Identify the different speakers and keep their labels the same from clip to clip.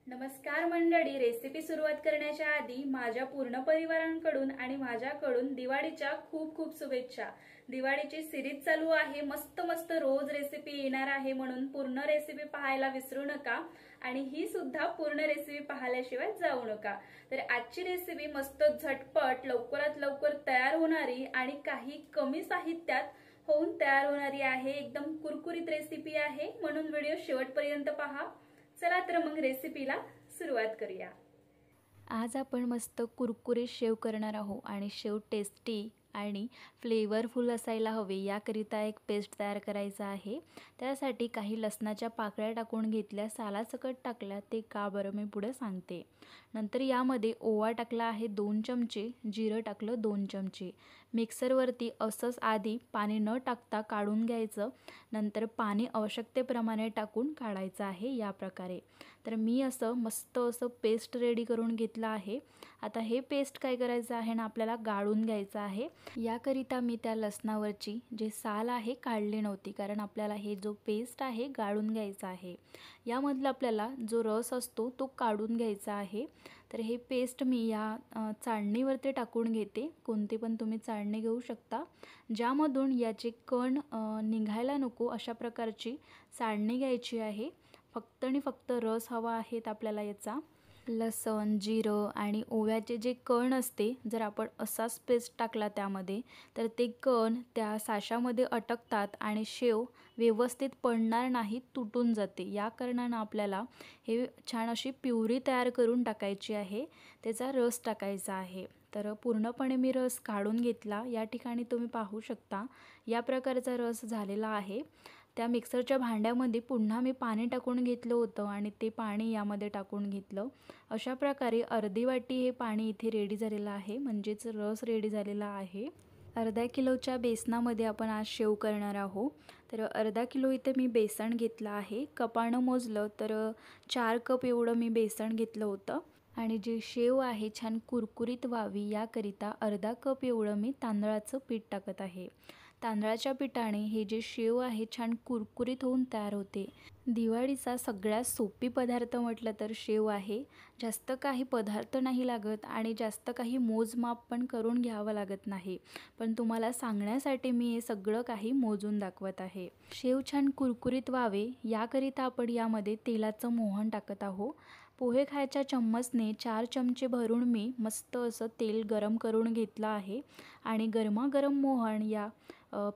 Speaker 1: नमस्कार मंडळी, रेसिपी सुरुवात करण्याच्या आधी माझ्या पूर्ण परिवारांकडून आणि माझ्याकडून दिवाळीच्या खूप खूप शुभेच्छा। दिवाळीची सिरीज चालू आहे, मस्त मस्त रोज रेसिपी येणार आहे, म्हणून पूर्ण रेसिपी पाहायला विसरू नका आणि ही सुद्धा पूर्ण रेसिपी पाहिल्याशिवाय जाऊ नका। तर आजची रेसिपी मस्त झटपट लवकरात लवकर तयार होणारी आणि काही कमी साहित्यात होऊन तयार होणारी आहे। एकदम कुरकुरीत रेसिपी आहे, म्हणून व्हिडिओ शेवटपर्यंत पहा। चला तर मग रेसिपीला सुरुवात करूया। आज आपण मस्त कुरकुरीत शेव करणार आहोत आणि शेव टेस्टी आणि फ्लेवरफुल असायला हवे याकरिता एक पेस्ट तयार करायचा आहे। त्यासाठी काही लसणाच्या पाकळ्या टाकून घेतल्या, सालासकट टाकल्या, ते का बरं मी पुढे सांगते। नंतर यामध्ये ओवा टाकला आहे 2 चमचे, जिरं टाकलं 2 चमचे। मिक्सरवरती असंच आधी पाणी न टाकता काढून घ्यायचं, नंतर पाणी आवश्यकतेप्रमाणे टाकून काढायचं आहे या प्रकारे। तर मी असं मस्त असं पेस्ट रेडी करून घेतला आहे। आता हे पेस्ट काय करायचं आहे ना, आपल्याला गाळून घ्यायचं आहे। याकरिता मी त्या लसणावरची जे साल आहे काढली नव्हती, कारण आपल्याला हे जो पेस्ट आहे गाळून घ्यायचा आहे। यामधला आपल्याला जो रस असतो तो काढून घ्यायचा आहे। तर हे पेस्ट मी या चाळणीवरती टाकून घेते, कोणती पण तुम्ही चाळणी घेऊ शकता, ज्यामधून याचे कण निघायला नको अशा प्रकारची चाळणी घ्यायची आहे। फक्त आणि फक्त रस हवा आहे आपल्याला याचा। लसण, जिरं आणि ओव्याचे जे कण असते, जर आपण असाच पेस्ट टाकला त्यामध्ये, तर ते कण त्या साच्यामध्ये अटकतात आणि शेव व्यवस्थित पडणार नाही, तुटून जाते। या कारणाने आपल्याला हे छान अशी प्युरी तयार करून टाकायची आहे, त्याचा रस टाकायचा आहे। तर पूर्णपणे मी रस काढून घेतला, या ठिकाणी तुम्ही पाहू शकता या प्रकारचा रस झालेला आहे। त्या मिक्सरच्या भांड्यामध्ये पुन्हा मी पाणी टाकून घेतलं होतं आणि ते पाणी यामध्ये टाकून घेतलं। अशा प्रकारे अर्धी वाटी हे पाणी इथे रेडी झालेलं आहे, म्हणजेच रस रेडी झालेला आहे। अर्धा किलोच्या बेसनामध्ये आपण आज शेव करणार आहोत। तर अर्धा किलो इथे मी बेसन घेतलं आहे, कपानं मोजलं तर 4 कप एवढं मी बेसन घेतलं होतं। आणि जे शेव आहे छान कुरकुरीत व्हावी याकरिता अर्धा कप एवढं मी तांदळाचं पीठ टाकत आहे। तांदळाच्या पिठाने हे जे शेव आहे छान कुरकुरीत होऊन तयार होते। दिवाळीचा सगळ्यात सोपी पदार्थ म्हटलं तर शेव आहे। जास्त काही पदार्थ नाही लागत आणि जास्त काही मोजमाप पण करून घ्यावं लागत नाही, पण तुम्हाला सांगण्यासाठी मी हे सगळं काही मोजून दाखवत आहे। शेव छान कुरकुरीत व्हावे याकरिता आपण यामध्ये तेलाचं मोहन टाकत आहोत। पोहे खायच्या चम्मचने 4 चमचे भरून मी मस्त असं तेल गरम करून घेतलं आहे आणि गरमागरम मोहन या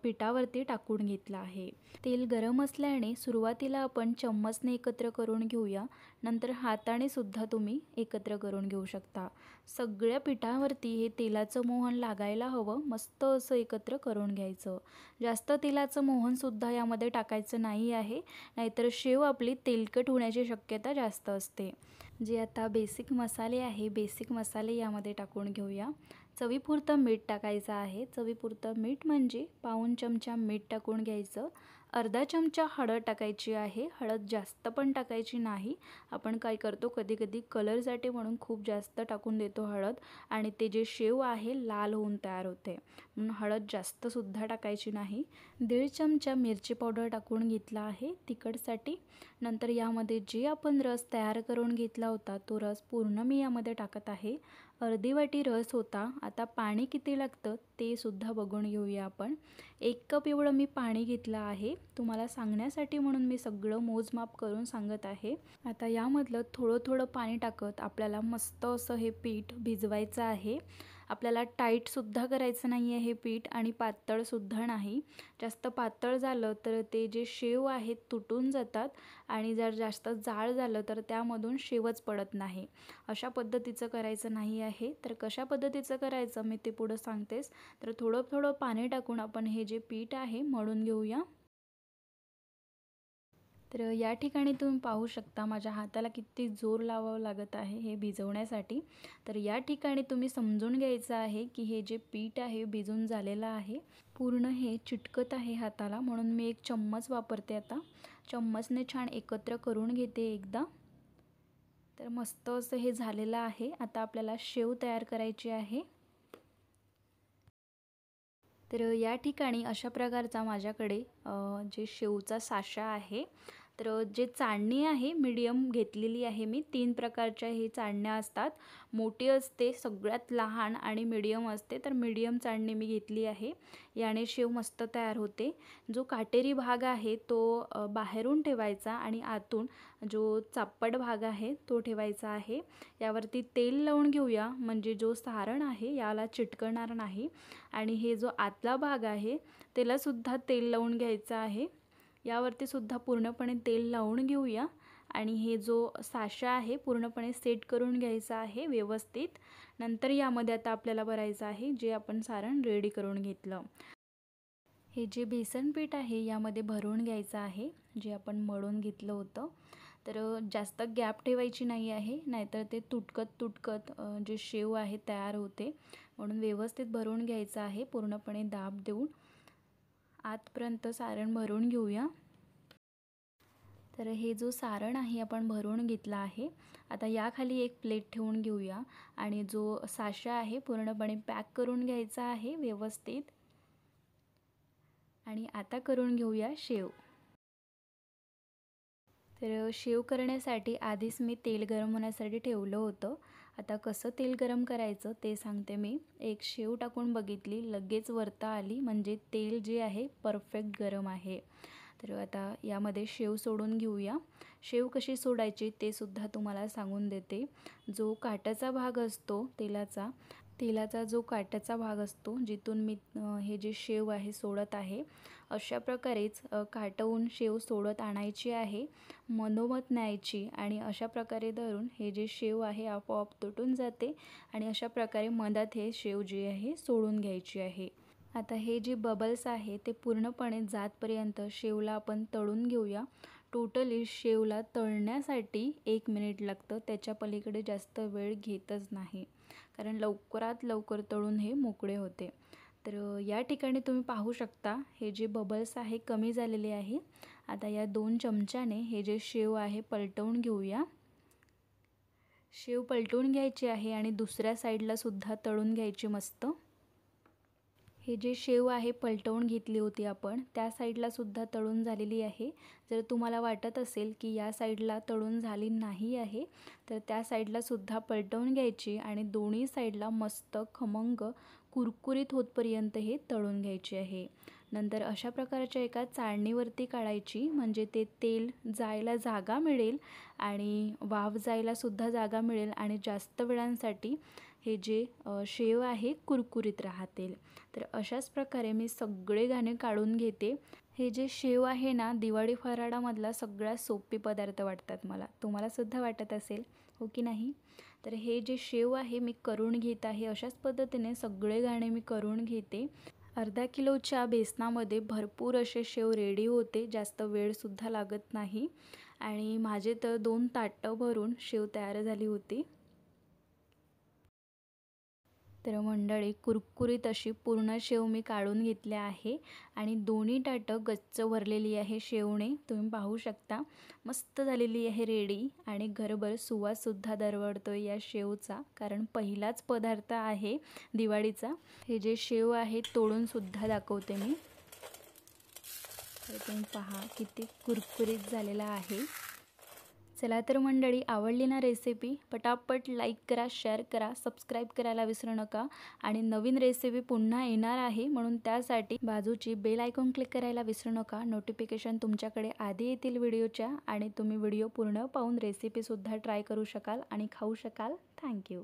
Speaker 1: पिठावरती टाकून घेतला आहे। तेल गरम असल्याने सुरुवातीला आपण चम्मचने एकत्र करून घेऊया, नंतर हाताने सुद्धा तुम्ही एकत्र करून घेऊ शकता। सगळ्या पिठावरती हे तेलाचं मोहन लागायला हवं, मस्त असं एकत्र करून घ्यायचं। जास्त तेलाचं मोहन सुद्धा यामध्ये टाकायचं नाही आहे, नाहीतर शेव आपली तेलकट होण्याची शक्यता जास्त असते। जे आता बेसिक मसाले आहे, बेसिक मसाले यामध्ये टाकून घेऊया। चवीपुरतं मीठ टाकायचं आहे। चवीपुरतं मीठ म्हणजे पाऊण चमचा मीठ टाकून घ्यायचं। अर्धा चमचा हळद टाकायची आहे, हळद जास्त पण टाकायची नाही। आपण काय करतो कधी कधी कलरसाठी म्हणून खूप जास्त टाकून देतो हळद, आणि ते जे शेव आहे लाल होऊन तयार होते, म्हणून हळद जास्त सुद्धा टाकायची नाही। 1.5 चमचा मिरची पावडर टाकून घेतला आहे तिखटसाठी। नंतर यामध्ये जे आपण रस तयार करून घेतला होता तो रस पूर्ण मी यामध्ये टाकत आहे। अर्धी वाटी रस होता। आता पाणी किती लागतं ते सुद्धा बघून घेऊया आपण। 1 कप एवढं मी पाणी घेतलं आहे, तुम्हाला सांगण्यासाठी म्हणून मी सगळं मोजमाप करून सांगत आहे। आता यामधलं थोडं थोडं पाणी टाकत आपल्याला मस्त असं हे पीठ भिजवायचं आहे। आपल्याला टाईट सुद्धा करायचं नाही आहे हे पीठ आणि पातळ सुद्धा नाही। जास्त पातळ झालं तर ते जे शेव आहेत तुटून जातात आणि जर जास्त जाड झालं तर त्यामधून शेवच पडत नाही। अशा पद्धतीचं करायचं नाही आहे। तर कशा पद्धतीचं करायचं मी ते पुढे सांगतेस। तर थोडं थोडं पाणी टाकून आपण हे जे पीठ आहे मळून घेऊया। तर या ठिकाणी तुम्ही पाहू शकता माझ्या हाताला किती जोर लावावं लागत आहे हे भिजवण्यासाठी। तर या ठिकाणी तुम्ही समजून घ्यायचं आहे की हे जे पीठ आहे भिजून झालेलं आहे, पूर्ण हे चिटकत आहे हाताला, म्हणून मी एक चम्मच वापरते। आता चम्मचने छान एकत्र करून घेते एकदा। तर मस्त असं हे झालेलं आहे। आता आपल्याला शेव तयार करायची आहे। तर या ठिकाणी अशा प्रकारचा माझ्याकडे जे शेवचा साचा आहे तर जे चाळणी आहे मीडियम घेतलेली आहे मी. 3 प्रकारच्या हे चाळण्या असतात. मोठी असते सगळ्यात लहान आणि मीडियम असते. तर मीडियम चाळणी मी घेतली आहे. याने शेव मस्त तयार होते. जो काटेरी भाग आहे तो बाहेरून ठेवायचा आणि आतून जो चाप्पट भाग आहे तो ठेवायचा आहे. यावरती तेल लावून घेऊया म्हणजे जो सारण आहे याला चिटकणार नाही. आणि हे जो आतला भाग आहे त्याला सुद्धा तेल लावून घ्यायचं आहे. यावरती सुद्धा पूर्णपणे तेल लावून घेऊया आणि हे जो साचा आहे पूर्णपणे सेट करून घ्यायचा आहे व्यवस्थित. नंतर यामध्ये आता आपल्याला भरायचं आहे जे आपण सारण रेडी करून घेतलं. हे जे बेसन पीठ आहे यामध्ये भरून घ्यायचं आहे जे आपण मळून घेतलं होतं. तर जास्त गॅप ठेवायची नाही आहे, नाहीतर ते तुटकत जे शेव आहे तयार होते. म्हणून व्यवस्थित भरून घ्यायचं आहे. पूर्णपणे दाब देऊन आतपर्यंत सारण भरून घेऊया. तर हे जो सारण आहे आपण भरून घेतला आहे. आता याखाली एक प्लेट ठेवून घेऊया आणि जो साचा आहे पूर्णपणे पॅक करून घ्यायचा आहे व्यवस्थित. आणि आता करून घेऊया शेव. तर शेव करण्यासाठी आधीच मी तेल गरम होण्यासाठी ठेवलं होतं. आता कसं तेल गरम करायचं ते सांगते मी. एक शेव टाकून बघितली, लगेच वरता आली, म्हणजे तेल जे आहे परफेक्ट गरम आहे. तर आता यामध्ये शेव सोडून घेऊया. शेव कशी सोडायची ते सुद्धा तुम्हाला सांगून देते. जो काटाचा भाग असतो तेलाचा जो काटाचा भाग असतो जिथून मी हे जे शेव आहे सोडत आहे, अशा प्रकारेच काटवून शेव सोडत आणायची आहे. मधोमध न्यायची आणि अशा प्रकारे धरून हे जे शेव आहे आपोआप तुटून जाते आणि अशा प्रकारे मधात हे शेव जे आहे सोडून घ्यायची आहे. आता हे जे बबल्स आहे ते पूर्णपणे जातपर्यंत शेवला आपण तळून घेऊया. टोटली शेवला तळण्यासाठी 1 मिनिट लागतं. त्याच्या पलीकडे जास्त वेळ घेतच नाही, कारण लवकरात लवकर तळून हे मोकळे होते. तर या ठिकाणी तुम्ही पाहू शकता हे जे बबल्स आहे कमी झालेले आहे. आता या 2 चमच्याने हे जे शेव आहे पलटवून घेऊया. शेव पलटवून घ्यायची आहे आणि दुसऱ्या साईडला सुद्धा तळून घ्यायची मस्त. हे जे शेव आहे पलटवून घेतली होती आपण, त्या साईडला सुद्धा तळून झालेली आहे. जर तुम्हाला वाटत असेल की या साईडला तळून झाली नाही आहे तर त्या साईडला सुद्धा पलटवून घ्यायची आणि दोन्ही साईडला मस्त खमंग कुरकुरीत होतपर्यंत हे तळून घ्यायचे आहे. नंतर अशा प्रकारच्या एका चाळणीवरती काढायची, म्हणजे ते तेल जायला जागा मिळेल आणि वाफ जायला सुद्धा जागा मिळेल आणि जास्त वेळांसाठी हे जे शेव आहे कुरकुरीत राहतील. तर अशाच प्रकारे मी सगळे दाणे काढून घेते. हे जे शेव आहे ना, दिवाळी फराळामधला सगळ्यात सोपे पदार्थ वाटतात मला. तुम्हाला सुद्धा वाटत असेल, हो की नाही? तर हे जे शेव आहे मी करून घेत आहे. अशाच पद्धतीने सगळे दाणे मी करून घेते. अर्धा किलोच्या बेसनामध्ये भरपूर असे शेव रेडी होते. जास्त वेळसुद्धा लागत नाही आणि माझे तर 2 ताटं भरून शेव तयार झाली होती. तर मंडळी कुरकुरीत अशी पूर्ण शेव मी काढून घेतली आहे आणि दोन्ही ताटं गच्च भरलेली आहे शेवने. तुम्ही पाहू शकता मस्त झालेली आहे रेडी आणि घरभर सुवाससुद्धा दरवळतो या शेवचा, कारण पहिलाच पदार्थ आहे दिवाळीचा. हे जे शेव आहे तोडून सुद्धा दाखवते मी. तर तुम्ही पहा किती कुरकुरीत झालेला आहे. चला तर मंडळी, आवडली ना रेसिपी? पटापट लाईक करा, शेअर करा, सबस्क्राईब करायला विसरू नका. आणि नवीन रेसिपी पुन्हा येणार आहे म्हणून त्यासाठी बाजूची बेल आयकॉन क्लिक करायला विसरू नका. नोटिफिकेशन तुमच्याकडे आधी येतील व्हिडिओच्या आणि तुम्ही व्हिडिओ पूर्ण पाहून रेसिपीसुद्धा ट्राय करू शकाल आणि खाऊ शकाल. थँक्यू.